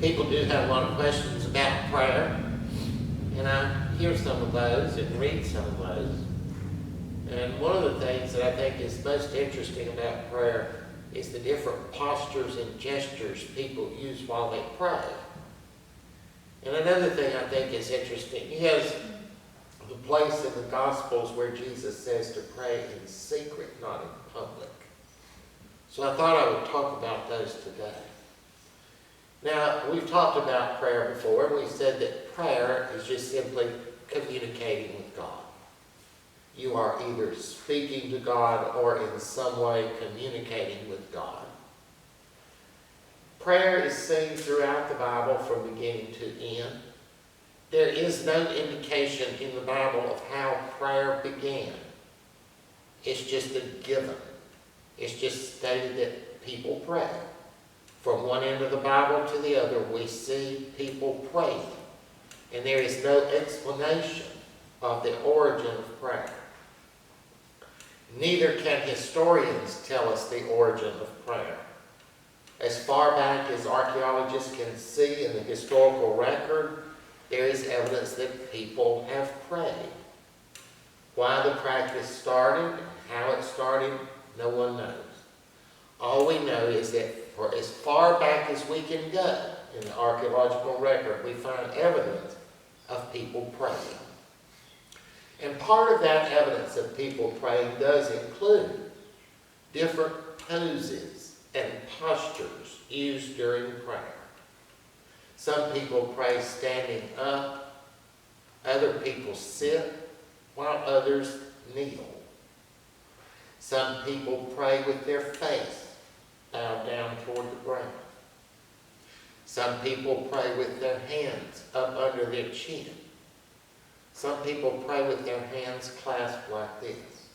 People do have a lot of questions about prayer, and I hear some of those and read some of those. And one of the things that I think is most interesting about prayer is the different postures and gestures people use while they pray. And another thing I think is interesting, he has the place in the Gospels where Jesus says to pray in secret, not in public. So I thought I would talk about those today. Now, we've talked about prayer before, and we said that prayer is just simply communicating with God. You are either speaking to God or in some way communicating with God. Prayer is seen throughout the Bible from beginning to end. There is no indication in the Bible of how prayer began. It's just a given. It's just stated that people pray. From one end of the Bible to the other, we see people praying. And there is no explanation of the origin of prayer. Neither can historians tell us the origin of prayer. As far back as archaeologists can see in the historical record, there is evidence that people have prayed. Why the practice started, how it started, no one knows. All we know is that for as far back as we can go in the archaeological record, we find evidence of people praying. And part of that evidence of people praying does include different poses and postures used during prayer. Some people pray standing up, other people sit, while others kneel. Some people pray with their face bowed down toward the ground. Some people pray with their hands up under their chin. Some people pray with their hands clasped like this.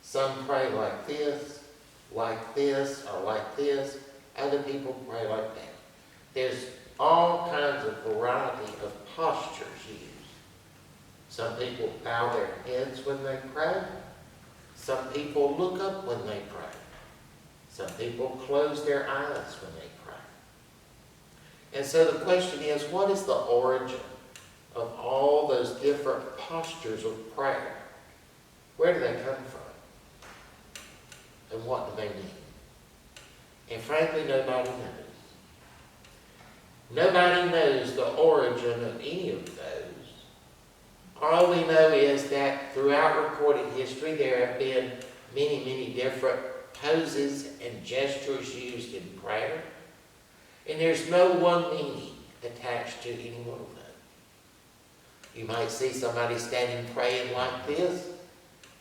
Some pray like this, or like this. Other people pray like that. There's all kinds of variety of postures used. Some people bow their heads when they pray. Some people look up when they pray. Some people close their eyes when they pray. And so the question is, what is the origin of all those different postures of prayer? Where do they come from? And what do they mean? And frankly, nobody knows. Nobody knows the origin of any of those. All we know is that throughout recorded history, there have been many, many different poses and gestures used in prayer. And there's no one meaning attached to any one of them. You might see somebody standing praying like this,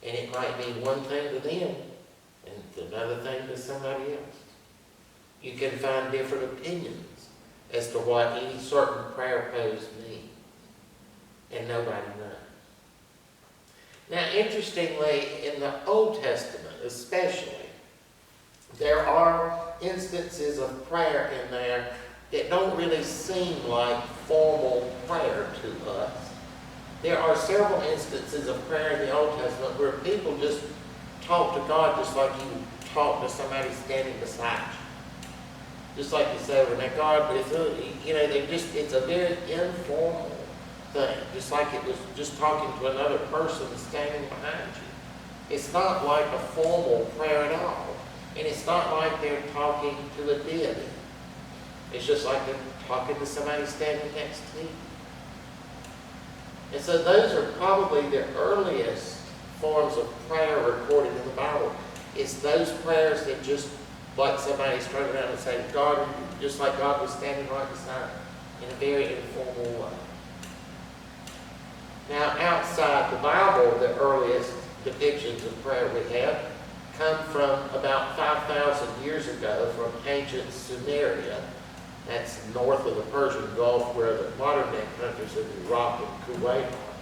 and it might mean one thing to them, and it's another thing to somebody else. You can find different opinions as to what any certain prayer pose means. And nobody knows. Now, interestingly, in the Old Testament especially, there are instances of prayer in there that don't really seem like formal prayer to us. There are several instances of prayer in the Old Testament where people just talk to God just like you talk to somebody standing beside you. Just like you say, when that God, it's a very informal thing. Just like it was just talking to another person standing behind you. It's not like a formal prayer at all. And it's not like they're talking to a deity. It's just like they're talking to somebody standing next to you. And so those are probably the earliest forms of prayer recorded in the Bible. It's those prayers that just like somebody's turning around and saying, God, just like God was standing right beside you, in a very informal way. Now, outside the Bible, the earliest depictions of prayer we have come from about 5,000 years ago from ancient Sumeria. That's north of the Persian Gulf, where the modern-day countries of Iraq and Kuwait are.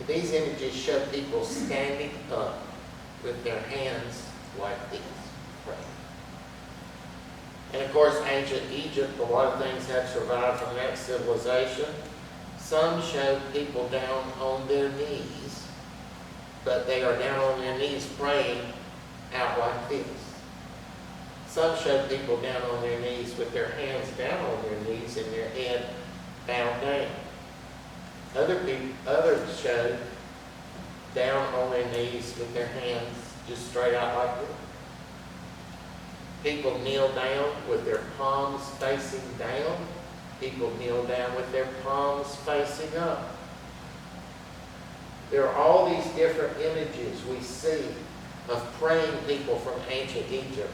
And these images show people standing up with their hands like this, praying. And of course, ancient Egypt, a lot of things have survived from that civilization. Some show people down on their knees, but they are down on their knees praying out like this. Some show people down on their knees with their hands down on their knees and their head bowed down. Others show down on their knees with their hands just straight out like this. People kneel down with their palms facing down. People kneel down with their palms facing up. There are all these different images we see of praying people from ancient Egypt.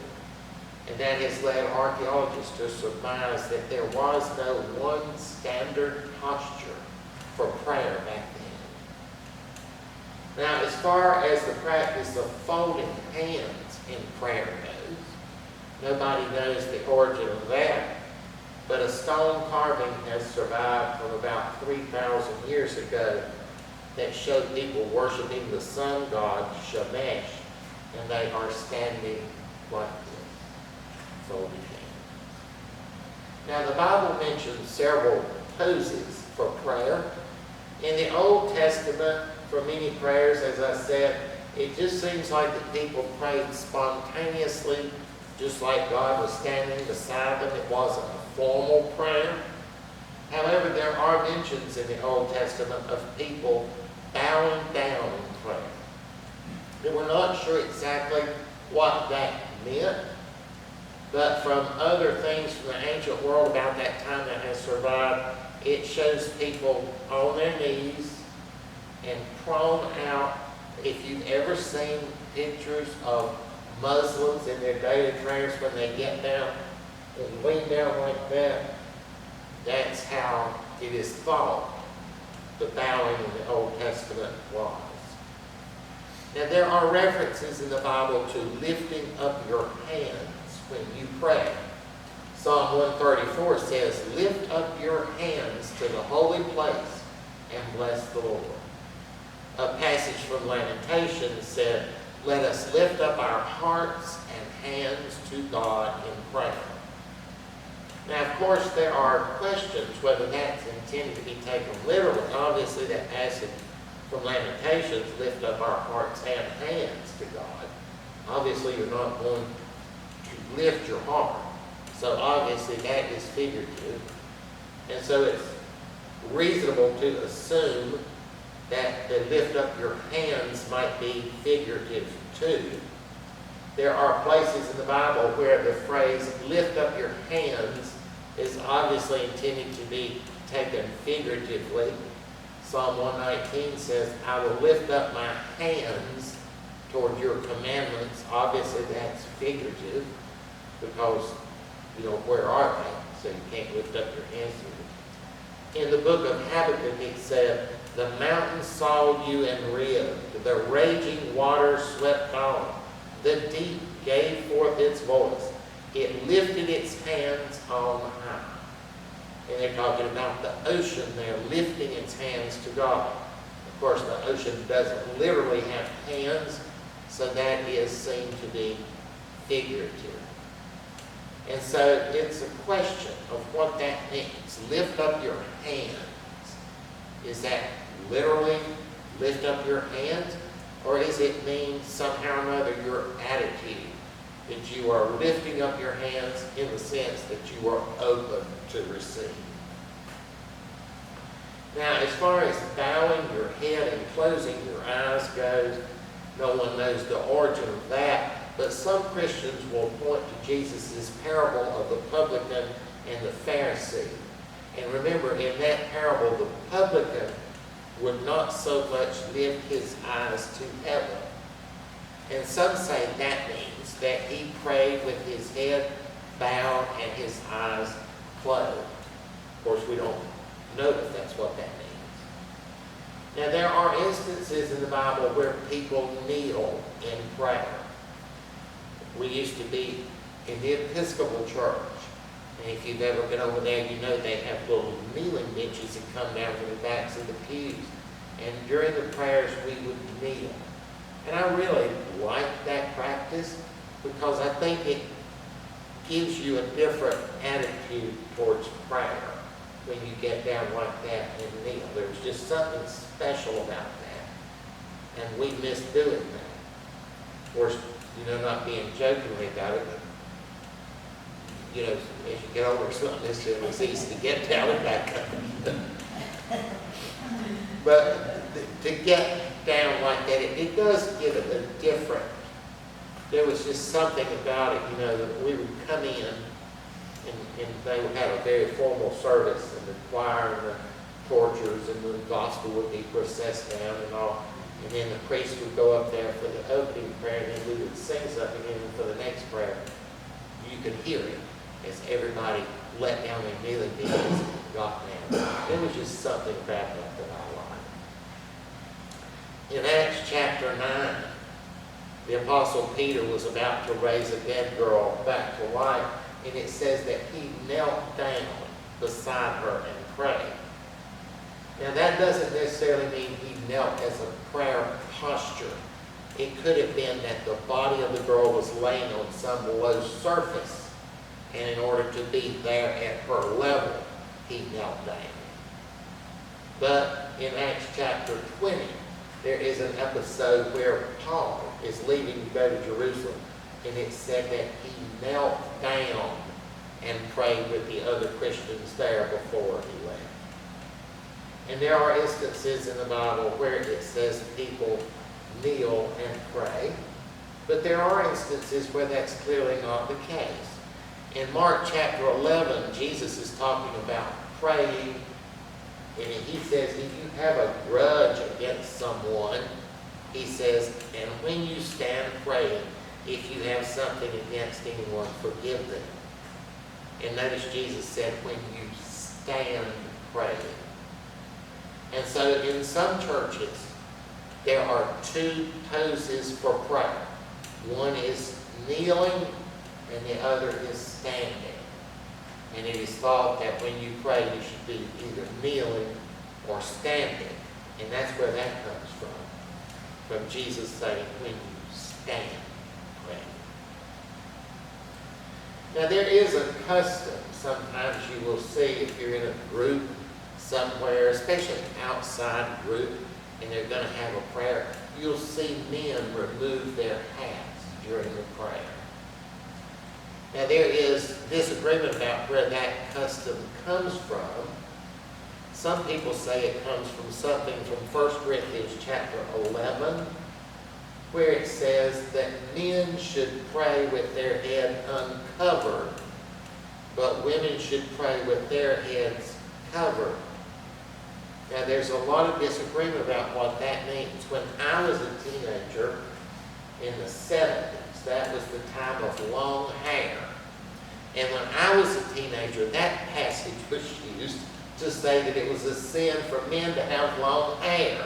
And that has led archaeologists to surmise that there was no one standard posture for prayer back then. Now, as far as the practice of folding hands in prayer goes, nobody knows the origin of that, but a stone carving has survived from about 3,000 years ago that showed people worshiping the sun god Shamash, and they are standing like this, folded hands. Now, the Bible mentions several poses for prayer. In the Old Testament, for many prayers, as I said, it just seems like that people prayed spontaneously, just like God was standing beside them. It wasn't a formal prayer. However, there are mentions in the Old Testament of people bowing down in prayer. And we're not sure exactly what that meant, but from other things from the ancient world about that time that has survived, it shows people on their knees and prone out. If you've ever seen pictures of Muslims in their daily prayers when they get down and lean down like that, that's how it is thought the bowing in the Old Testament was. Now, there are references in the Bible to lifting up your hands when you pray. Psalm 134 says, "Lift up your hands to the holy place and bless the Lord." A passage from Lamentations said, "Let us lift up our hearts and hands to God in prayer." Now, of course, there are questions whether that's intended to be taken literally. Obviously, that passage from Lamentations, "Lift up our hearts and hands to God." Obviously, you're not going to lift your heart. So obviously that is figurative. And so it's reasonable to assume that the lift up your hands might be figurative too. There are places in the Bible where the phrase "lift up your hands" is obviously intended to be taken figuratively. Psalm 119 says, "I will lift up my hands toward your commandments." Obviously that's figurative because, where are they? So you can't lift up your hands to them. In the book of Habakkuk it said, "The mountains saw you and writhed, the raging waters swept on. The deep gave forth its voice. It lifted its hands on high." And they're talking about the ocean there lifting its hands to God. Of course, the ocean doesn't literally have hands, so that is seen to be figurative. And so it's a question of what that means. Lift up your hands. Is that literally lift up your hands? Or does it mean somehow or another your attitude? That you are lifting up your hands in the sense that you are open to receive. Now, as far as bowing your head and closing your eyes goes, no one knows the origin of that. But some Christians will point to Jesus' parable of the publican and the Pharisee. And remember, in that parable, the publican would not so much lift his eyes to heaven. And some say that means that he prayed with his head bowed and his eyes closed. Of course, we don't know if that's what that means. Now, there are instances in the Bible where people kneel in prayer. We used to be in the Episcopal Church. And if you've ever been over there, you know they have little kneeling benches that come down from the backs of the pews. And during the prayers, we would kneel. And I really like that practice because I think it gives you a different attitude towards prayer when you get down like that and kneel. There's just something special about that. And we miss doing that. Of course, not being jokingly about it, but you know, as you get older, it's not necessarily as easy to get down and back up. But to get down like that, it does give it a different, there was just something about it, you know, that we would come in and they would have a very formal service, and the choir and the tortures and the gospel would be processed down and all. And then the priest would go up there for the opening prayer, and then we would sing something, and for the next prayer, you could hear it as everybody let down their kneeling knees and got down. There was just something about that I liked. In Acts chapter 9, the Apostle Peter was about to raise a dead girl back to life, and it says that he knelt down beside her and prayed. Now that doesn't necessarily mean he knelt as a prayer posture. It could have been that the body of the girl was laying on some low surface, and in order to be there at her level, he knelt down. But in Acts chapter 20, there is an episode where Paul is leaving to go to Jerusalem, and it said that he knelt down and prayed with the other Christians there before he left. And there are instances in the Bible where it says people kneel and pray, but there are instances where that's clearly not the case. In Mark chapter 11, Jesus is talking about praying, and he says if you have a grudge against someone, he says, and when you stand praying, if you have something against anyone, forgive them. And notice Jesus said, when you stand praying. And so in some churches, there are two poses for prayer. One is kneeling, and the other is standing. And it is thought that when you pray, you should be either kneeling or standing. And that's where that comes from Jesus saying, when you stand praying. Now there is a custom, sometimes you will see if you're in a group somewhere, especially an outside group, and they're going to have a prayer, you'll see men remove their hats during the prayer. Now there is disagreement about where that custom comes from. Some people say it comes from something from 1 Corinthians chapter 11, where it says that men should pray with their head uncovered, but women should pray with their heads covered. Now there's a lot of disagreement about what that means. When I was a teenager in the 70s, that was the time of long hair. And when I was a teenager, that passage was used to say that it was a sin for men to have long hair,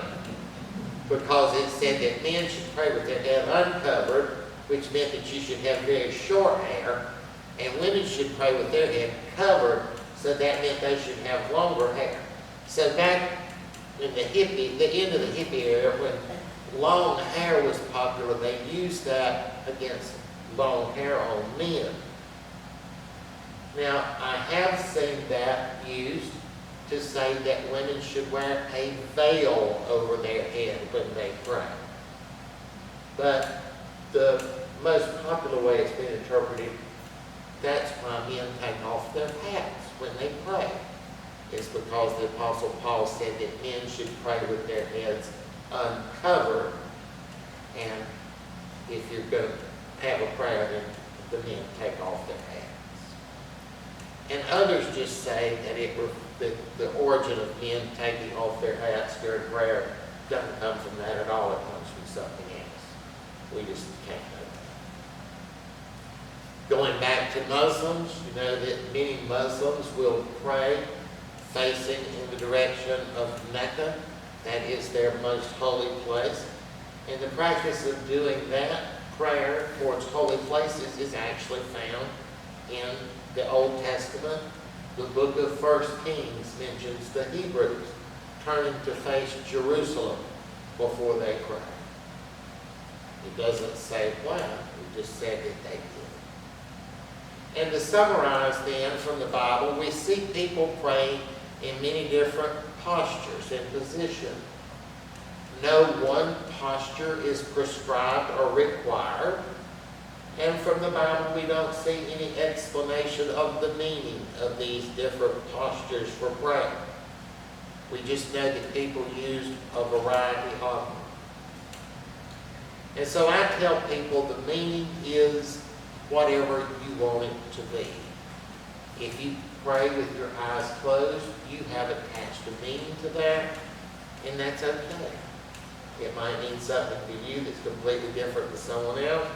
because it said that men should pray with their head uncovered, which meant that you should have very short hair, and women should pray with their head covered, so that meant they should have longer hair. So back in the end of the hippie era, when long hair was popular, they used that against long hair on men. Now, I have seen that used to say that women should wear a veil over their head when they pray. But the most popular way it's been interpreted, that's why men take off their hats when they pray. It's because the Apostle Paul said that men should pray with their heads uncovered, and if you're going to have a prayer, then the men take off their hats. And others just say that the origin of men taking off their hats during prayer doesn't come from that at all. It comes from something else. We just can't know. Going back to Muslims, you know that many Muslims will pray facing in the direction of Mecca. That is their most holy place. And the practice of doing that prayer towards holy places is actually found in the Old Testament. The book of 1 Kings mentions the Hebrews turning to face Jerusalem before they pray. It doesn't say why, it just said that they did. And to summarize then from the Bible, we see people praying in many different postures and positions. No one posture is prescribed or required. And from the Bible, we don't see any explanation of the meaning of these different postures for prayer. We just know that people used a variety of them. And so I tell people the meaning is whatever you want it to be. If you pray with your eyes closed, you have attached a meaning to that, and that's okay. It might mean something to you that's completely different to someone else,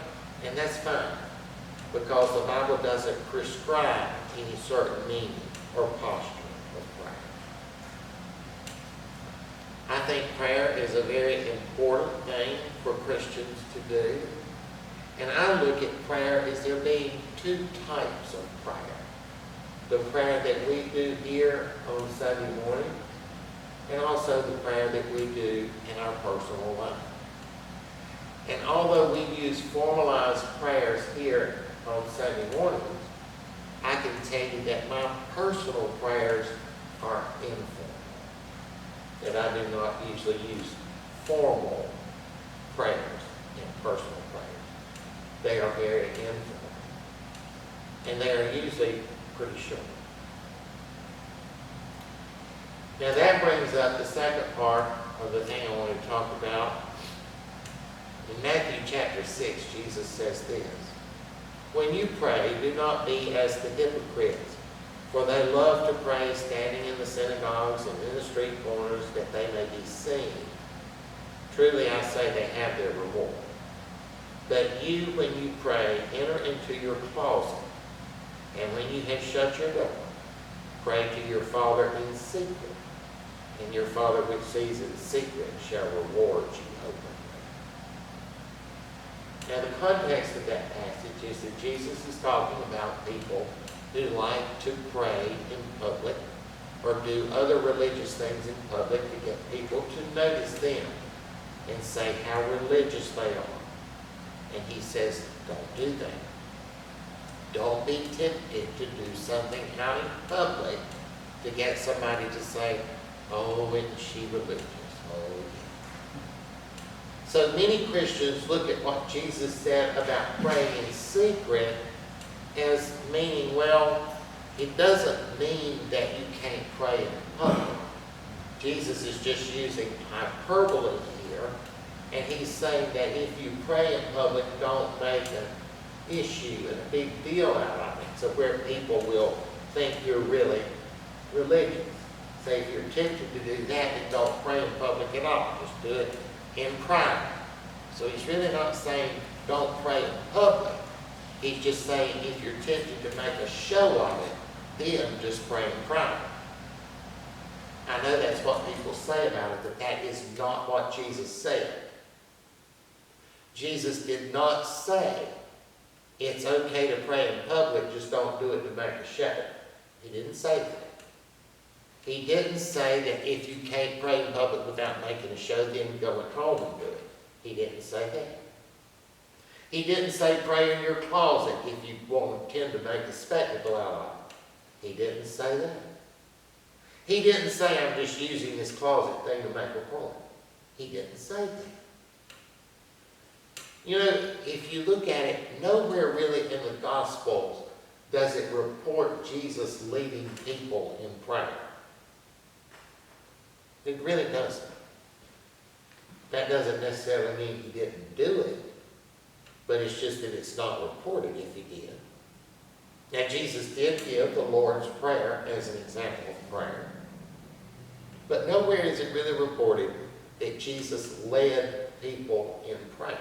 and that's fine, because the Bible doesn't prescribe any certain meaning or posture of prayer. I think prayer is a very important thing for Christians to do, and I look at prayer as there being two types of prayer. The prayer that we do here on Sunday morning, and also the prayer that we do in our personal life. And although we use formalized prayers here on Sunday mornings, I can tell you that my personal prayers are informal. That I do not usually use formal prayers in personal prayers. They are very informal. And they are usually pretty short. Now that brings up the second part of the thing I want to talk about. In Matthew chapter 6, Jesus says this: "When you pray, do not be as the hypocrites, for they love to pray standing in the synagogues and in the street corners, that they may be seen. Truly I say, they have their reward. But you, when you pray, enter into your closet, and when you have shut your door, pray to your Father in secret, and your Father which sees in secret shall reward you openly." Now the context of that passage is that Jesus is talking about people who like to pray in public or do other religious things in public to get people to notice them and say how religious they are. And he says, don't do that. Don't be tempted to do something out in public to get somebody to say, "Oh, isn't she religious? Oh, yeah." So many Christians look at what Jesus said about praying in secret as meaning, well, it doesn't mean that you can't pray in public. Jesus is just using hyperbole here, and he's saying that if you pray in public, don't make an issue and a big deal out of it, so where people will think you're really religious. Say if you're tempted to do that, then don't pray in public at all. Just do it in private. So he's really not saying don't pray in public. He's just saying if you're tempted to make a show of it, then just pray in private. I know that's what people say about it, but that is not what Jesus said. Jesus did not say it's okay to pray in public, just don't do it to make a show. He didn't say that. He didn't say that if you can't pray in public without making a show, then go at home and do it. He didn't say that. He didn't say pray in your closet if you want to tend to make a spectacle out of it. He didn't say that. He didn't say I'm just using this closet thing to make a point. He didn't say that. You know, if you look at it, nowhere really in the Gospels does it report Jesus leading people in prayer. It really doesn't. That doesn't necessarily mean he didn't do it, but it's just that it's not reported if he did. Now, Jesus did give the Lord's Prayer as an example of prayer, but nowhere is it really reported that Jesus led people in prayer.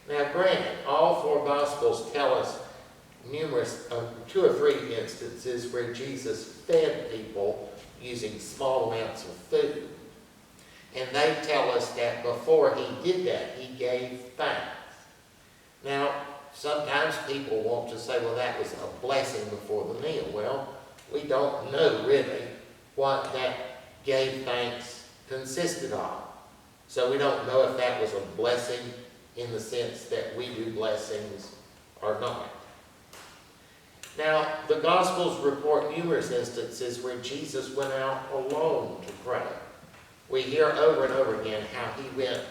Now, granted, all four Gospels tell us numerous, 2 or 3 instances where Jesus fed people using small amounts of food. And they tell us that before he did that, he gave thanks. Now, sometimes people want to say, well, that was a blessing before the meal. Well, we don't know really what that gave thanks consisted of. So we don't know if that was a blessing in the sense that we do blessings or not. Now, the Gospels report numerous instances where Jesus went out alone to pray. We hear over and over again how he went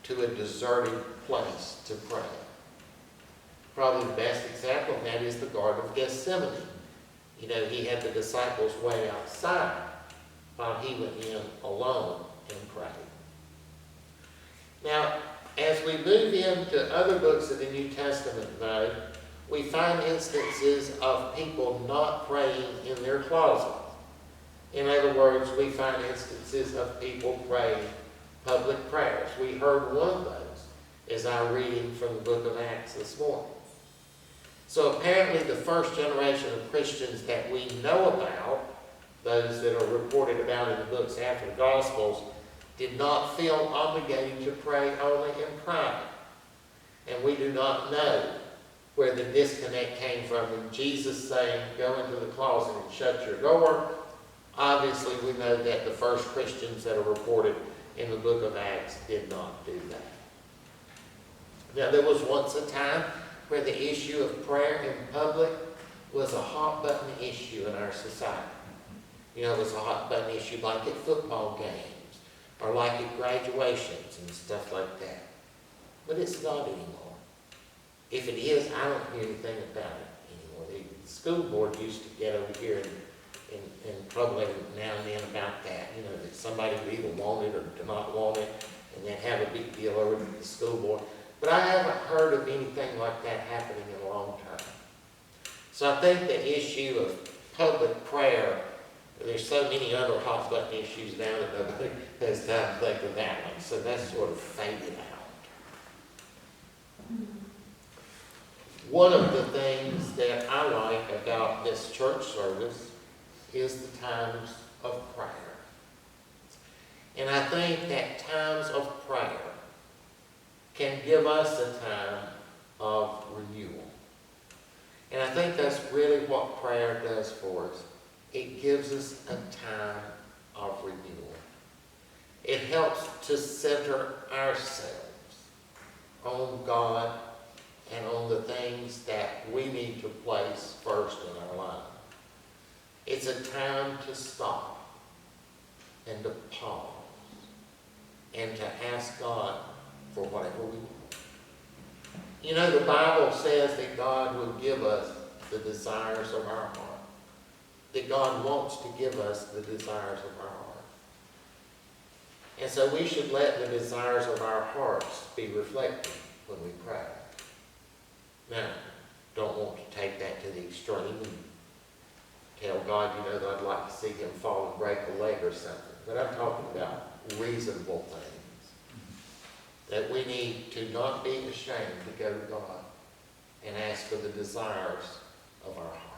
to a deserted place to pray. Probably the best example of that is the Garden of Gethsemane. You know, he had the disciples way outside while he went in alone and prayed. Now, as we move into other books of the New Testament, though, we find instances of people not praying in their closet. In other words, we find instances of people praying public prayers. We heard one of those as our reading from the book of Acts this morning. So apparently the first generation of Christians that we know about, those that are reported about in the books after the Gospels, did not feel obligated to pray only in private. And we do not know where the disconnect came from when Jesus saying, go into the closet and shut your door. Obviously, we know that the first Christians that are reported in the book of Acts did not do that. Now, there was once a time where the issue of prayer in public was a hot-button issue in our society. You know, it was a hot-button issue like at football games or like at graduations and stuff like that. But it's not anymore. If it is, I don't hear anything about it anymore. The school board used to get over here and trouble every now and then about that. You know, that somebody would either want it or do not want it, and then have a big deal over it at the school board. But I haven't heard of anything like that happening in a long time. So I think the issue of public prayer, there's so many other hot button issues now that nobody has time to think of that one. So that's sort of faded out. One of the things that I like about this church service is the times of prayer. And I think that times of prayer can give us a time of renewal. And I think that's really what prayer does for us. It gives us a time of renewal. It helps to center ourselves on God and on the things that we need to place first in our life. It's a time to stop and to pause and to ask God for whatever we want. You know, the Bible says that God will give us the desires of our heart. That God wants to give us the desires of our heart. And so we should let the desires of our hearts be reflected when we pray. Now, don't want to take that to the extreme and tell God, you know, that I'd like to see him fall and break a leg or something. But I'm talking about reasonable things. That we need to not be ashamed to go to God and ask for the desires of our heart.